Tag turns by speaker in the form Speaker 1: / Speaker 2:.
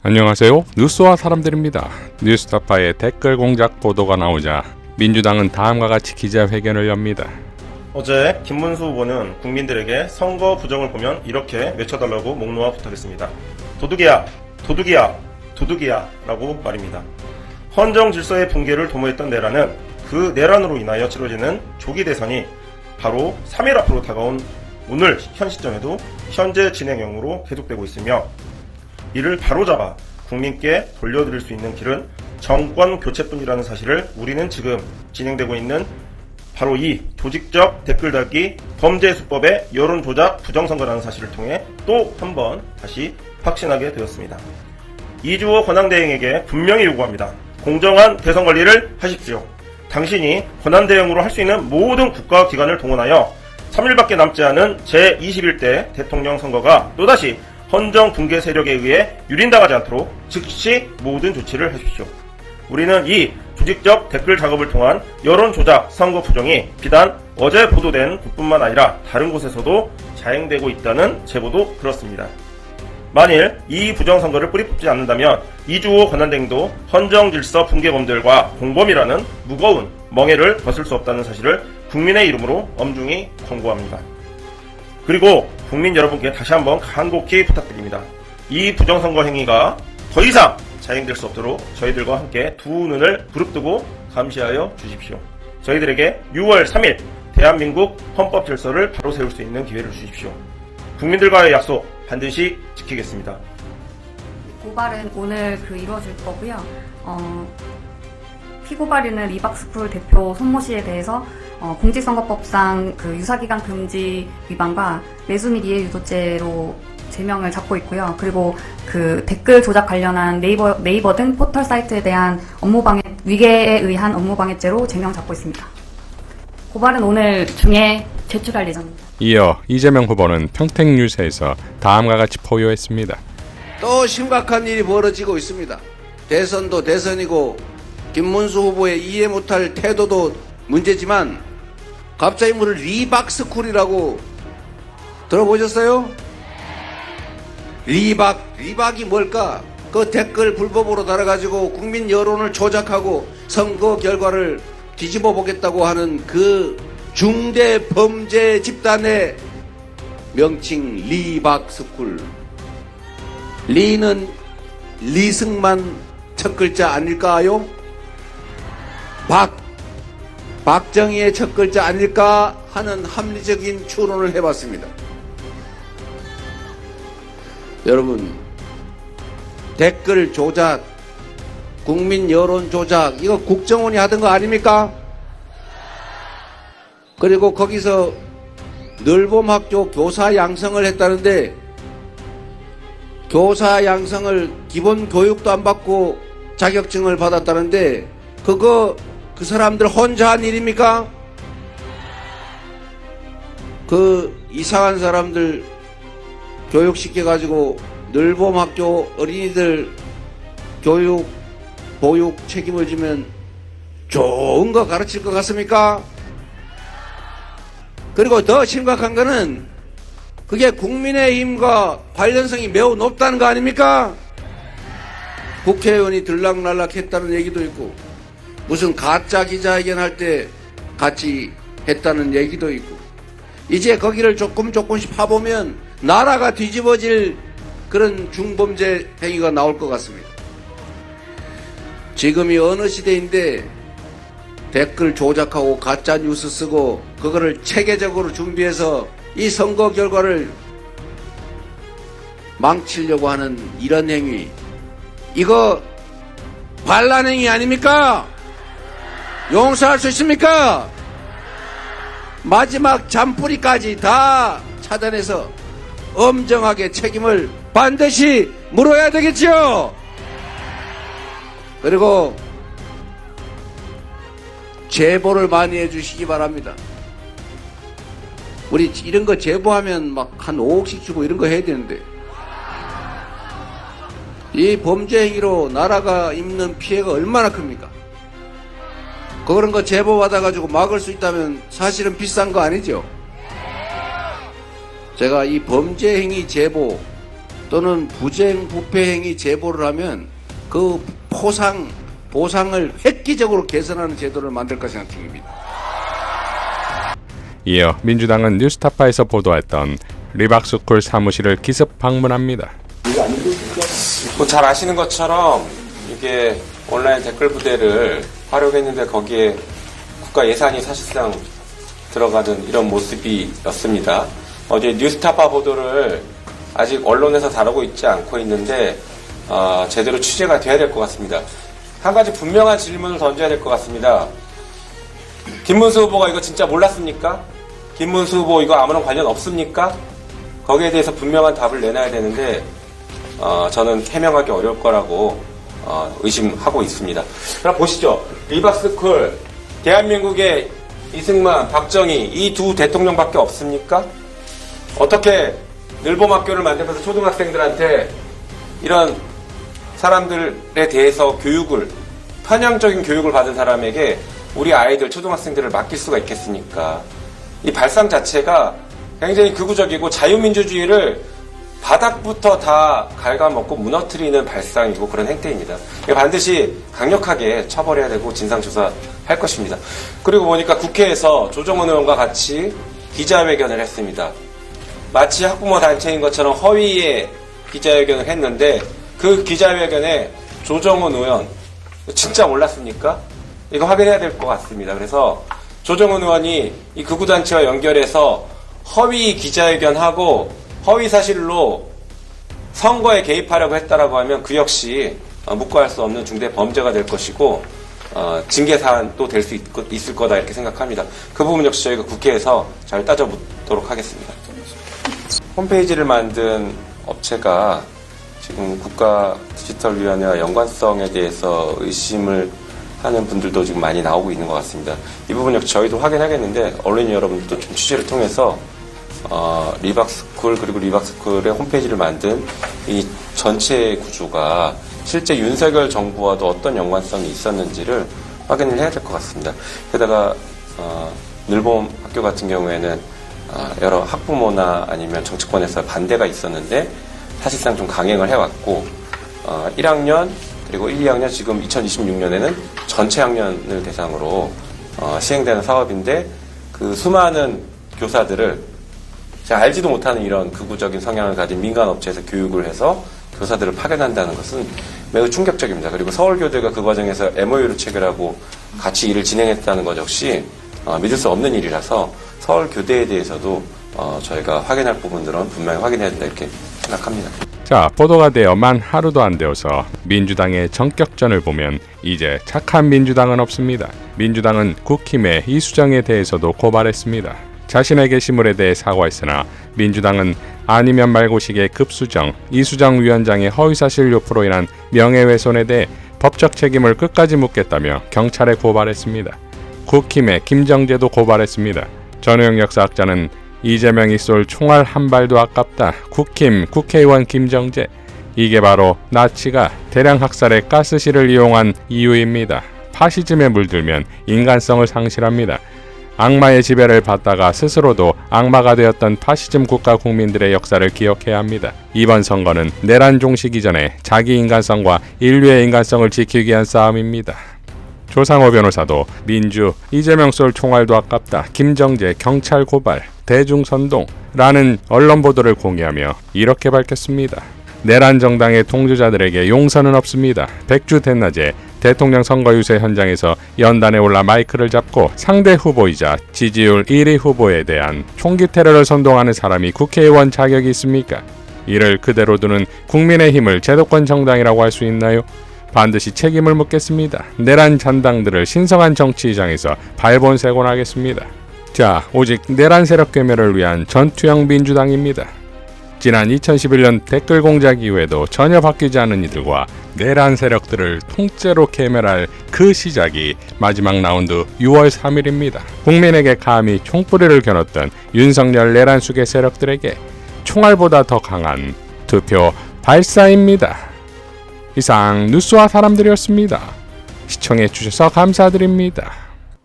Speaker 1: 안녕하세요. 뉴스와 사람들입니다. 뉴스타파의 댓글 공작 보도가 나오자 민주당은 다음과 같이 기자회견을 엽니다.
Speaker 2: 어제 김문수 후보는 국민들에게 선거 부정을 보면 이렇게 외쳐달라고 목 놓아 부탁했습니다. 도둑이야, 도둑이야, 도둑이야 라고 말입니다. 헌정 질서의 붕괴를 도모했던 내란은 그 내란으로 인하여 치러지는 조기 대선이 바로 3일 앞으로 다가온 오늘 현 시점에도 현재 진행형으로 계속되고 있으며, 이를 바로잡아 국민께 돌려드릴 수 있는 길은 정권 교체뿐이라는 사실을 우리는 지금 진행되고 있는 바로 이 조직적 댓글 달기 범죄 수법의 여론조작 부정선거라는 사실을 통해 또 한 번 다시 확신하게 되었습니다. 이주호 권한대행에게 분명히 요구합니다. 공정한 대선 관리를 하십시오. 당신이 권한대행으로 할 수 있는 모든 국가기관을 동원하여 3일밖에 남지 않은 제21대 대통령 선거가 또다시 헌정 붕괴 세력에 의해 유린당하지 않도록 즉시 모든 조치를 하십시오. 우리는 이 조직적 댓글 작업을 통한 여론 조작 선거 부정이 비단 어제 보도된 곳뿐만 아니라 다른 곳에서도 자행되고 있다는 제보도 들었습니다. 만일 이 부정선거를 뿌리 뽑지 않는다면 이주호 권한대행도 헌정 질서 붕괴 범죄들과 공범이라는 무거운 멍해를 벗을 수 없다는 사실을 국민의 이름으로 엄중히 권고합니다. 그리고 국민 여러분께 다시 한번 간곡히 부탁드립니다. 이 부정선거 행위가 더 이상 자행될 수 없도록 저희들과 함께 두 눈을 부릅뜨고 감시하여 주십시오. 저희들에게 6월 3일 대한민국 헌법 질서를 바로 세울 수 있는 기회를 주십시오. 국민들과의 약속 반드시 지키겠습니다.
Speaker 3: 고발은 오늘 이루어질 거고요. 피고발인은 리박스쿨 대표 손모 씨에 대해서 공직선거법상 유사기간 금지 위반과 매수 및 이해 유도죄로 제명을 잡고 있고요. 그리고 댓글 조작 관련한 네이버 등 포털 사이트에 대한 위계에 의한 업무방해죄로 제명 잡고 있습니다. 고발은 오늘 중에 제출할 예정입니다.
Speaker 1: 이어 이재명 후보는 평택뉴스에서 다음과 같이 포효했습니다.
Speaker 4: 또 심각한 일이 벌어지고 있습니다. 대선도 대선이고 김문수 후보의 이해 못할 태도도 문제지만 갑자기 물을 리박스쿨이라고 들어보셨어요? 리박이 뭘까? 그 댓글 불법으로 달아가지고 국민 여론을 조작하고 선거 결과를 뒤집어 보겠다고 하는 그 중대 범죄 집단의 명칭 리박스쿨. 리는 리승만 첫 글자 아닐까요? 박정희의 첫 글자 아닐까 하는 합리적인 추론을 해봤습니다. 여러분, 댓글 조작, 국민 여론 조작, 이거 국정원이 하던 거 아닙니까? 그리고 거기서 늘봄학교 교사 양성을 했다는데, 교사 양성을 기본 교육도 안 받고 자격증을 받았다는데, 그 사람들 혼자 한 일입니까? 이상한 사람들 교육시켜가지고 늘봄학교 어린이들 보육 책임을 지면 좋은 거 가르칠 것 같습니까? 그리고 더 심각한 거는 그게 국민의힘과 관련성이 매우 높다는 거 아닙니까? 국회의원이 들락날락 했다는 얘기도 있고, 무슨 가짜 기자회견 할 때 같이 했다는 얘기도 있고, 이제 거기를 조금씩 파보면 나라가 뒤집어질 그런 중범죄 행위가 나올 것 같습니다. 지금이 어느 시대인데 댓글 조작하고 가짜 뉴스 쓰고 그거를 체계적으로 준비해서 이 선거 결과를 망치려고 하는 이런 행위, 이거 반란 행위 아닙니까? 용서할 수 있습니까? 마지막 잔뿌리까지 다 차단해서 엄정하게 책임을 반드시 물어야 되겠죠. 그리고 제보를 많이 해주시기 바랍니다. 우리 이런 거 제보하면 막 한 5억씩 주고 이런 거 해야 되는데, 이 범죄 행위로 나라가 입는 피해가 얼마나 큽니까? 그런 거 제보 받아가지고 막을 수 있다면 사실은 비싼 거 아니죠? 제가 이 범죄 행위 제보 또는 부정부패행위 제보를 하면 그 보상을 획기적으로 개선하는 제도를 만들까 생각 중입니다.
Speaker 1: 이어 민주당은 뉴스타파에서 보도했던 리박스쿨 사무실을 기습 방문합니다.
Speaker 5: 뭐 잘 아시는 것처럼 이게 온라인 댓글 부대를 활용했는데 거기에 국가 예산이 사실상 들어가는 이런 모습이었습니다. 어제 뉴스타파 보도를 아직 언론에서 다루고 있지 않고 있는데 제대로 취재가 돼야 될 것 같습니다. 한 가지 분명한 질문을 던져야 될 것 같습니다. 김문수 후보가 이거 진짜 몰랐습니까? 김문수 후보 이거 아무런 관련 없습니까? 거기에 대해서 분명한 답을 내놔야 되는데 저는 해명하기 어려울 거라고 의심하고 있습니다. 그럼 보시죠. 리박스쿨, 대한민국의 이승만, 박정희 이 두 대통령밖에 없습니까? 어떻게 늘봄학교를 만들면서 초등학생들한테 이런 사람들에 대해서 편향적인 교육을 받은 사람에게 우리 아이들, 초등학생들을 맡길 수가 있겠습니까? 이 발상 자체가 굉장히 극우적이고 자유민주주의를 바닥부터 다 갉아먹고 무너뜨리는 발상이고 그런 행태입니다. 반드시 강력하게 처벌해야 되고 진상조사할 것입니다. 그리고 보니까 국회에서 조정훈 의원과 같이 기자회견을 했습니다. 마치 학부모 단체인 것처럼 허위의 기자회견을 했는데 그 기자회견에 조정훈 의원 진짜 몰랐습니까? 이거 확인해야 될 것 같습니다. 그래서 조정훈 의원이 이 극우단체와 연결해서 허위 기자회견하고 허위 사실로 선거에 개입하려고 했다라고 하면 그 역시 묵과할 수 없는 중대 범죄가 될 것이고 징계 사안도 될 수 있을 거다 이렇게 생각합니다. 그 부분 역시 저희가 국회에서 잘 따져보도록 하겠습니다. 홈페이지를 만든 업체가 지금 국가디지털위원회와 연관성에 대해서 의심을 하는 분들도 지금 많이 나오고 있는 것 같습니다. 이 부분 역시 저희도 확인하겠는데 언론인 여러분들도 좀 취재를 통해서 리박스쿨 그리고 리박스쿨의 홈페이지를 만든 이 전체 구조가 실제 윤석열 정부와도 어떤 연관성이 있었는지를 확인을 해야 될 것 같습니다. 게다가 늘봄 학교 같은 경우에는 여러 학부모나 아니면 정치권에서 반대가 있었는데 사실상 좀 강행을 해왔고 1학년 그리고 1, 2학년 지금 2026년에는 전체 학년을 대상으로 시행되는 사업인데 그 수많은 교사들을 잘 알지도 못하는 이런 극우적인 성향을 가진 민간 업체에서 교육을 해서 교사들을 파견한다는 것은 매우 충격적입니다. 그리고 서울교대가 그 과정에서 MOU를 체결하고 같이 일을 진행했다는 것 역시 믿을 수 없는 일이라서 서울교대에 대해서도 저희가 확인할 부분들은 분명히 확인해야 된다 이렇게 생각합니다.
Speaker 1: 자, 보도가 되어만 하루도 안 되어서 민주당의 전격전을 보면 이제 착한 민주당은 없습니다. 민주당은 국힘의 이수정에 대해서도 고발했습니다. 자신의 게시물에 대해 사과했으나 민주당은 아니면 말고식의 급수정, 이수정 위원장의 허위사실 유포로 인한 명예훼손에 대해 법적 책임을 끝까지 묻겠다며 경찰에 고발했습니다. 국힘의 김정재도 고발했습니다. 전우영 역사학자는 이재명이 쏠 총알 한 발도 아깝다. 국힘 국회의원 김정재. 이게 바로 나치가 대량 학살의 가스실을 이용한 이유입니다. 파시즘에 물들면 인간성을 상실합니다. 악마의 지배를 받다가 스스로도 악마가 되었던 파시즘 국가 국민들의 역사를 기억해야 합니다. 이번 선거는 내란 종식 이전에 자기 인간성과 인류의 인간성을 지키기 위한 싸움입니다. 조상호 변호사도 민주, 이재명 쏠 총알도 아깝다, 김정재 경찰 고발, 대중선동라는 언론 보도를 공유하며 이렇게 밝혔습니다. 내란 정당의 통주자들에게 용서는 없습니다. 백주 대낮에 대통령 선거 유세 현장에서 연단에 올라 마이크를 잡고 상대 후보이자 지지율 1위 후보에 대한 총기 테러를 선동하는 사람이 국회의원 자격이 있습니까? 이를 그대로 두는 국민의힘을 제도권 정당이라고 할 수 있나요? 반드시 책임을 묻겠습니다. 내란 잔당들을 신성한 정치의장에서 발본색원하겠습니다. 자, 오직 내란 세력 괴멸을 위한 전투형 민주당입니다. 지난 2011년 댓글 공작 이후에도 전혀 바뀌지 않은 이들과 내란 세력들을 통째로 괴멸할 그 시작이 마지막 라운드 6월 3일입니다. 국민에게 감히 총뿌리를 겨눴던 윤석열 내란 수계 세력들에게 총알보다 더 강한 투표 발사입니다. 이상 뉴스와 사람들이었습니다. 시청해 주셔서 감사드립니다.